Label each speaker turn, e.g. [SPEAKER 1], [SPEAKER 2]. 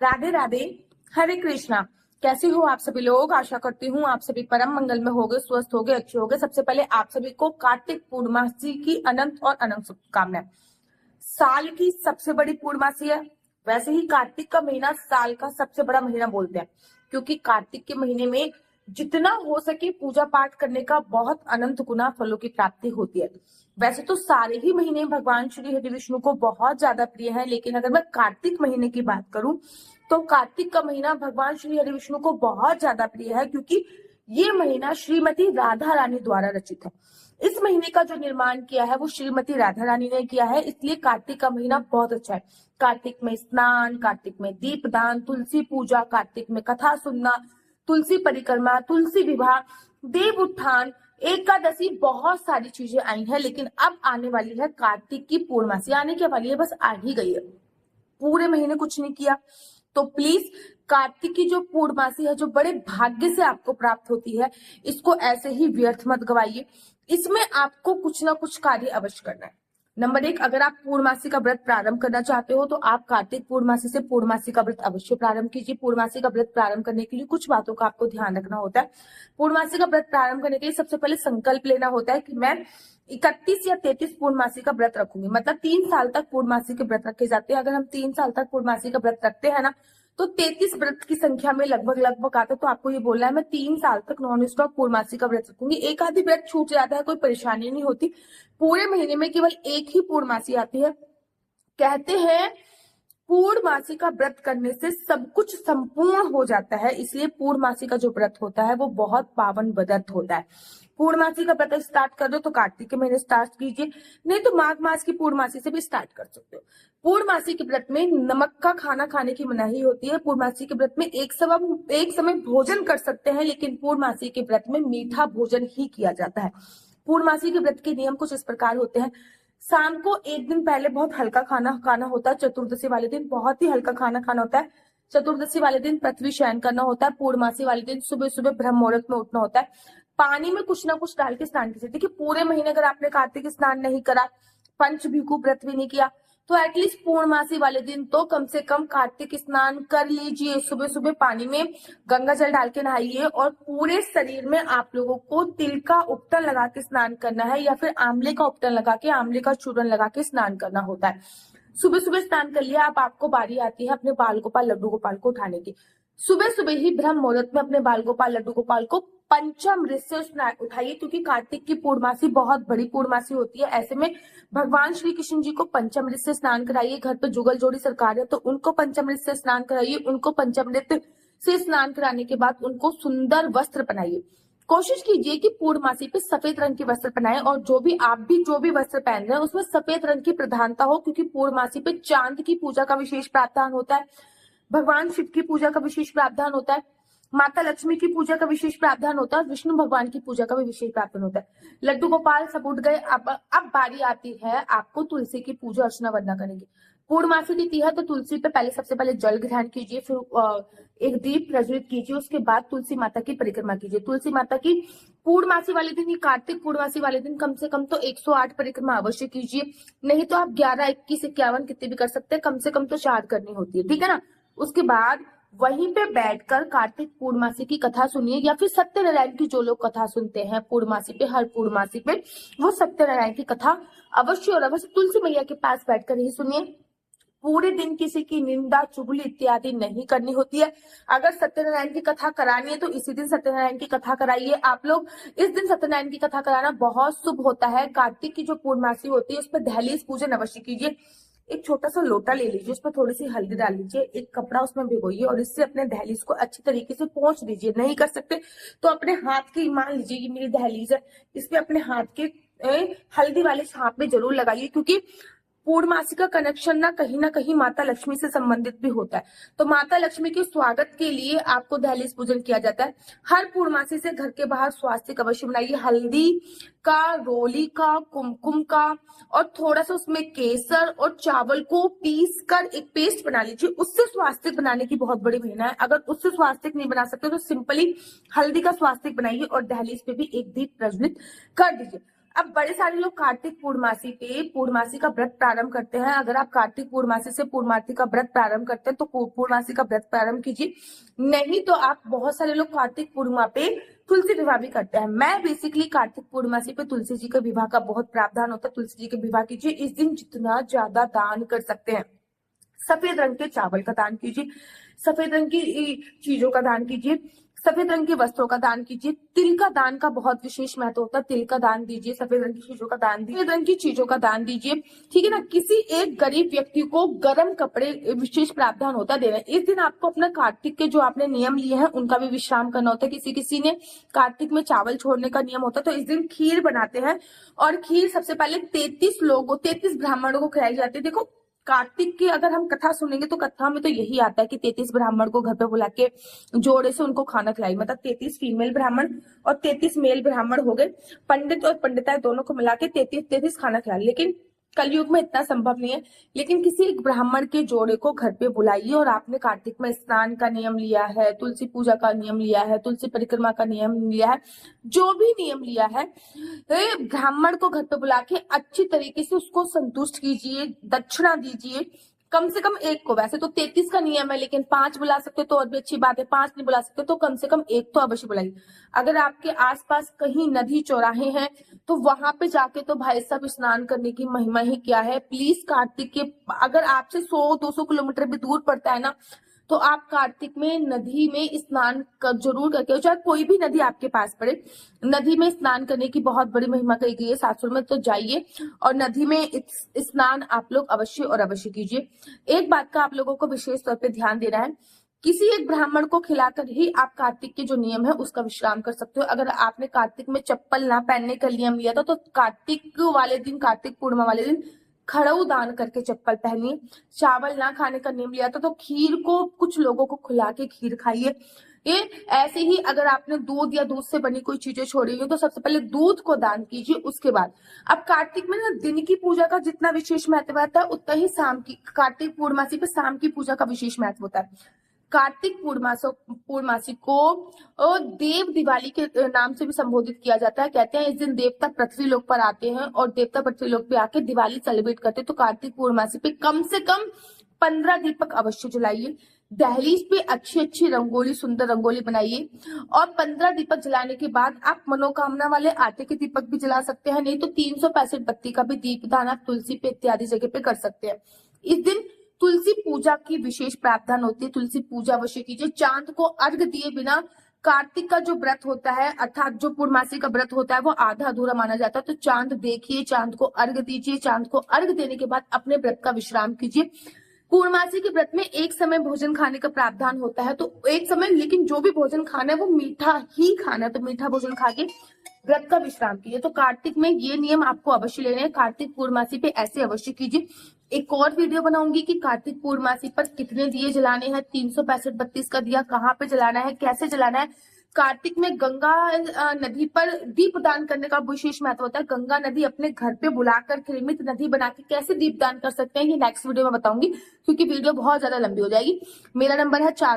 [SPEAKER 1] राधे राधे। हरे कृष्णा। कैसे हो आप सभी लोग? आशा करती हूँ आप सभी परम मंगल में होगे, स्वस्थ होगे, अच्छे होगे। सबसे पहले आप सभी को कार्तिक पूर्णमासी की अनंत और अनंत शुभकामनाएं। साल की सबसे बड़ी पूर्णमासी है। वैसे ही कार्तिक का महीना साल का सबसे बड़ा महीना बोलते हैं, क्योंकि कार्तिक के महीने में जितना हो सके पूजा पाठ करने का बहुत अनंत गुना फलों की प्राप्ति होती है। वैसे तो सारे ही महीने भगवान श्री हरि विष्णु को बहुत ज्यादा प्रिय है, लेकिन अगर मैं कार्तिक महीने की बात करूं तो कार्तिक का महीना भगवान श्री हरि विष्णु को बहुत ज्यादा प्रिय है, क्योंकि ये महीना श्रीमती राधा रानी द्वारा रचित है। इस महीने का जो निर्माण किया है वो श्रीमती राधा रानी ने किया है, इसलिए कार्तिक का महीना बहुत अच्छा है। कार्तिक में स्नान, कार्तिक में दीपदान, तुलसी पूजा, कार्तिक में कथा सुनना, तुलसी परिक्रमा, तुलसी विवाह, देव उत्थान, एकादशी, बहुत सारी चीजें आई हैं। लेकिन अब आने वाली है कार्तिक की पूर्णमासी। आने के वाली है, बस आ ही गई है। पूरे महीने कुछ नहीं किया तो प्लीज कार्तिक की जो पूर्णमासी है, जो बड़े भाग्य से आपको प्राप्त होती है, इसको ऐसे ही व्यर्थ मत गवाइए। इसमें आपको कुछ ना कुछ कार्य अवश्य करना है। नंबर 1, अगर आप पूर्णमासी का व्रत प्रारंभ करना चाहते हो तो आप कार्तिक पूर्णमासी से पूर्णमासी का व्रत अवश्य प्रारंभ कीजिए। पूर्णमासी का व्रत प्रारंभ करने के लिए कुछ बातों का आपको ध्यान रखना होता है। पूर्णमासी का व्रत प्रारंभ करने के लिए सबसे पहले संकल्प लेना होता है कि मैं 31 या 33 पूर्णमासी का व्रत रखूंगी। मतलब 3 साल तक पूर्णमासी के व्रत रखे जाते हैं। अगर हम 3 साल तक पूर्णमासी का व्रत रखते हैं ना, तो 33 व्रत की संख्या में लगभग आता है। तो आपको ये बोलना है मैं 3 साल तक नॉन स्टॉप पूर्णमासी का व्रत रखूंगी। एक आधी व्रत छूट जाता है, कोई परेशानी नहीं होती। पूरे महीने में केवल एक ही पूर्णमासी आती है। कहते हैं पूर्णमासी का व्रत करने से सब कुछ संपूर्ण हो जाता है, इसलिए पूर्णमासी का जो व्रत होता है वो बहुत पावन व्रत होता है। पूर्णमासी का व्रत स्टार्ट कर दो तो कार्तिक के महीने स्टार्ट कीजिए, नहीं तो माघ मास की पूर्णमासी से भी स्टार्ट कर सकते हो। पूर्णमासी के व्रत में नमक का खाना खाने की मनाही होती है। पूर्णमासी के व्रत में एक समय भोजन कर सकते हैं, लेकिन पूर्णमासी के व्रत में मीठा भोजन ही किया जाता है। पूर्णमासी के व्रत के नियम कुछ इस प्रकार होते हैं। शाम को एक दिन पहले बहुत हल्का खाना खाना होता है। चतुर्दशी वाले दिन बहुत ही हल्का खाना खाना होता है। चतुर्दशी वाले दिन पृथ्वी शयन करना होता है। पूर्णमासी वाले दिन सुबह सुबह ब्रह्म मुहूर्त में उठना होता है। पानी में कुछ ना कुछ डाल के स्नान कीजिए। देखिए, पूरे महीने अगर आपने कार्तिक स्नान नहीं करा, पंचभीकु व्रत भी नहीं किया, तो एटलीस्ट पूर्णमासी वाले दिन तो कम से कम कार्तिक स्नान कर लीजिए। सुबह सुबह पानी में गंगा जल डाल के नहाइए और पूरे शरीर में आप लोगों को तिल का उपटन लगा के स्नान करना है, या फिर आंवले का उपटन लगा के, आंवले का चूर्ण लगा के स्नान करना होता है। सुबह सुबह स्नान कर लिया, अब आपको बारी आती है अपने बाल गोपाल लड्डू गोपाल को उठाने की। सुबह सुबह ही ब्रह्म मुहूर्त में अपने बाल गोपाल लड्डू गोपाल को पंचामृत से उठाइए, क्योंकि कार्तिक की पूर्णमासी बहुत बड़ी पूर्णमासी होती है। ऐसे में भगवान श्री कृष्ण जी को पंचामृत से स्नान कराइए। घर पे जुगल जोड़ी सरकार है तो उनको पंचामृत से स्नान कराइए। उनको पंचामृत से स्नान कराने के बाद उनको सुंदर वस्त्र पहनाइए। कोशिश कीजिए कि पूर्णमासी पे सफेद रंग के वस्त्र पहनाएं, और जो भी वस्त्र पहन रहे हैं उसमें सफेद रंग की प्रधानता हो, क्योंकि पूर्णमासी पे चांद की पूजा का विशेष प्रावधान होता है, भगवान शिव की पूजा का विशेष प्रावधान होता है, माता लक्ष्मी की पूजा का विशेष प्रावधान होता है, विष्णु भगवान की पूजा का भी विशेष प्रावधान होता है। लड्डू गोपाल सब उठ गए, अब बारी आती है आपको तुलसी की पूजा अर्चना वरना करेंगे। पूर्णमासी तिथि है तो तुलसी पे पहले सबसे पहले जल ग्रहण कीजिए, फिर एक दीप प्रज्वलित कीजिए, उसके बाद तुलसी माता की परिक्रमा कीजिए। तुलसी माता की पूर्णमासी वाले दिन, कार्तिक पूर्णमासी वाले दिन कम से कम तो 108 परिक्रमा अवश्य कीजिए। नहीं तो आप 11, 21, 51 कितने भी कर सकते हैं, कम से कम तो 4 करनी होती है, ठीक है ना। उसके बाद वहीं पे बैठकर कार्तिक पूर्णमासी की कथा सुनिए, या फिर सत्यनारायण की जो लोग कथा सुनते हैं पूर्णमासी पे, हर पूर्णमासी पे, वो सत्यनारायण की कथा अवश्य और अवश्य तुलसी मैया के पास बैठकर ही सुनिए। पूरे दिन किसी की निंदा चुगली इत्यादि नहीं करनी होती है। अगर सत्यनारायण की कथा करानी है तो इसी दिन सत्यनारायण की कथा कराइए। आप लोग इस दिन सत्यनारायण की कथा कराना बहुत शुभ होता है। कार्तिक की जो पूर्णमासी होती है उस पर दहलीज पूजन अवश्य कीजिए। एक छोटा सा लोटा ले लीजिए, उसमें थोड़ी सी हल्दी डाल लीजिए, एक कपड़ा उसमें भिगोइए और इससे अपने दहलीज को अच्छी तरीके से पोंछ दीजिए। नहीं कर सकते तो अपने हाथ की, मान लीजिए ये मेरी दहलीज है, इस पे अपने हाथ के हल्दी वाले छाप में जरूर लगाइए, क्योंकि पूर्णमासी का कनेक्शन ना कहीं माता लक्ष्मी से संबंधित भी होता है। तो माता लक्ष्मी के स्वागत के लिए आपको दहलीज पूजन किया जाता है। हर पूर्णमासी से घर के बाहर स्वास्तिक अवश्य बनाइए, हल्दी का, रोली का, कुमकुम का, और थोड़ा सा उसमें केसर और चावल को पीस कर एक पेस्ट बना लीजिए। उससे स्वास्तिक बनाने की बहुत बड़ी मेहनत है। अगर उससे स्वास्तिक नहीं बना सकते तो सिंपली हल्दी का स्वास्तिक बनाइए और दहलीज पे भी एक दीप प्रज्वलित कर दीजिए। अब बड़े सारे लोग कार्तिक पूर्णमासी पे पूर्णमासी का व्रत प्रारंभ करते हैं। अगर आप कार्तिक पूर्णमासी से पूर्णमासी का व्रत प्रारंभ करते हैं तो पूर्णमासी का व्रत प्रारंभ कीजिए, नहीं तो आप बहुत सारे लोग कार्तिक पूर्णिमा पे तुलसी विवाह भी करते हैं। मैं बेसिकली कार्तिक पूर्णमासी पे तुलसी जी के विवाह का बहुत प्रावधान होता है, तुलसी जी के विवाह कीजिए। इस दिन जितना ज्यादा दान कर सकते हैं, सफेद रंग के चावल का दान कीजिए, सफेद रंग की चीजों का दान कीजिए, सफेद रंग के वस्त्रों का दान कीजिए। तिल का दान का बहुत विशेष महत्व होता है, तिल का दान दीजिए, सफेद रंग की चीजों का दान दीजिए, सफेद रंग की चीजों का दान दीजिए, ठीक है ना। किसी एक गरीब व्यक्ति को गर्म कपड़े विशेष प्रावधान होता है देना। इस दिन आपको अपना कार्तिक के जो आपने नियम लिए हैं उनका भी विश्राम करना होता है। किसी किसी ने कार्तिक में चावल छोड़ने का नियम होता है, तो इस दिन खीर बनाते हैं और खीर सबसे पहले 33 ब्राह्मणों को खिलाई जाती है। देखो, कार्तिक की अगर हम कथा सुनेंगे तो कथा में तो यही आता है कि 33 ब्राह्मण को घर पे बुला के जोड़े से उनको खाना खिलाई, मतलब 33 फीमेल ब्राह्मण और 33 मेल ब्राह्मण हो गए, पंडित और पंडिताएं दोनों को मिला के 33 खाना खिलाई। लेकिन कलयुग में इतना संभव नहीं है। लेकिन किसी एक ब्राह्मण के जोड़े को घर पे बुलाइए और आपने कार्तिक में स्नान का नियम लिया है, तुलसी पूजा का नियम लिया है, तुलसी परिक्रमा का नियम लिया है, जो भी नियम लिया है, ब्राह्मण को घर पे बुला के अच्छी तरीके से उसको संतुष्ट कीजिए, दक्षिणा दीजिए। कम से कम एक को, वैसे तो 33 का नियम है लेकिन 5 बुला सकते हो तो और भी अच्छी बात है, 5 नहीं बुला सकते तो कम से कम एक तो अवश्य बुलाइए। अगर आपके आसपास कहीं नदी चौराहे हैं तो वहां पे जाके तो भाई साहब स्नान करने की महिमा ही क्या है। प्लीज कार्तिक के, अगर आपसे 100-200 किलोमीटर भी दूर पड़ता है ना, तो आप कार्तिक में नदी में स्नान जरूर करके, चाहे कोई भी नदी आपके पास पड़े, नदी में स्नान करने की बहुत बड़ी महिमा कही गई है शास्त्रों में। तो जाइए और नदी में स्नान आप लोग अवश्य और अवश्य कीजिए। एक बात का आप लोगों को विशेष तौर पे ध्यान देना है, किसी एक ब्राह्मण को खिलाकर ही आप कार्तिक के जो नियम है उसका विश्राम कर सकते हो। अगर आपने कार्तिक में चप्पल ना पहनने का नियम लिया था तो कार्तिक वाले दिन, कार्तिक पूर्णिमा वाले दिन खड़ऊ दान करके चप्पल पहनिए। चावल ना खाने का नियम लिया था तो खीर को कुछ लोगों को खिला के खीर खाइए। ये ऐसे ही अगर आपने दूध या दूध से बनी कोई चीजें छोड़ी हुई तो सबसे पहले दूध को दान कीजिए। उसके बाद अब कार्तिक में ना दिन की पूजा का जितना विशेष महत्व रहता है उतना ही शाम की, कार्तिक पूर्णमासी पे शाम की पूजा का विशेष महत्व होता है। कार्तिक पूर्णमासी को देव दिवाली के नाम से भी संबोधित किया जाता है। कहते हैं इस दिन देवता पृथ्वी लोक पर आते हैं और देवता पृथ्वी लोक पे आके दिवाली सेलिब्रेट करते हैं। तो कार्तिक पूर्णमासी पे कम से कम 15 दीपक अवश्य जलाइए। दहलीज पे अच्छी अच्छी रंगोली, सुंदर रंगोली बनाइए और 15 दीपक जलाने के बाद आप मनोकामना वाले आटे के दीपक भी जला सकते हैं, नहीं तो 365 बत्ती का भी दीपदान आप तुलसी पे इत्यादि जगह पे कर सकते हैं। इस दिन तुलसी पूजा की विशेष प्रावधान होती है, तुलसी पूजा अवश्य कीजिए। चांद को अर्घ दिए बिना कार्तिक का जो व्रत होता है, अर्थात जो पूर्णमासी का व्रत होता है, वो आधा अधूरा माना जाता है। तो चांद देखिए, चांद को अर्घ दीजिए, चांद को अर्घ देने के बाद अपने व्रत का विश्राम कीजिए। पूर्णमासी के व्रत में एक समय भोजन खाने का प्रावधान होता है, तो एक समय, लेकिन जो भी भोजन खाना है वो मीठा ही खाना है, तो मीठा भोजन खा के व्रत का विश्राम कीजिए। तो कार्तिक में ये नियम आपको अवश्य लेने हैं, कार्तिक पूर्णमासी पे ऐसे अवश्य कीजिए। एक और वीडियो बनाऊंगी कि कार्तिक पूर्णमासी पर कितने दिए जलाने हैं, 365 32 का दिया कहाँ पे जलाना है, कैसे जलाना है। कार्तिक में गंगा नदी पर दीपदान करने का विशेष महत्व होता है। गंगा नदी अपने घर पे बुलाकर निर्मित नदी बना के कैसे दीपदान कर सकते हैं, ये नेक्स्ट वीडियो में बताऊंगी क्योंकि वीडियो बहुत ज्यादा लंबी हो जाएगी। मेरा नंबर है 4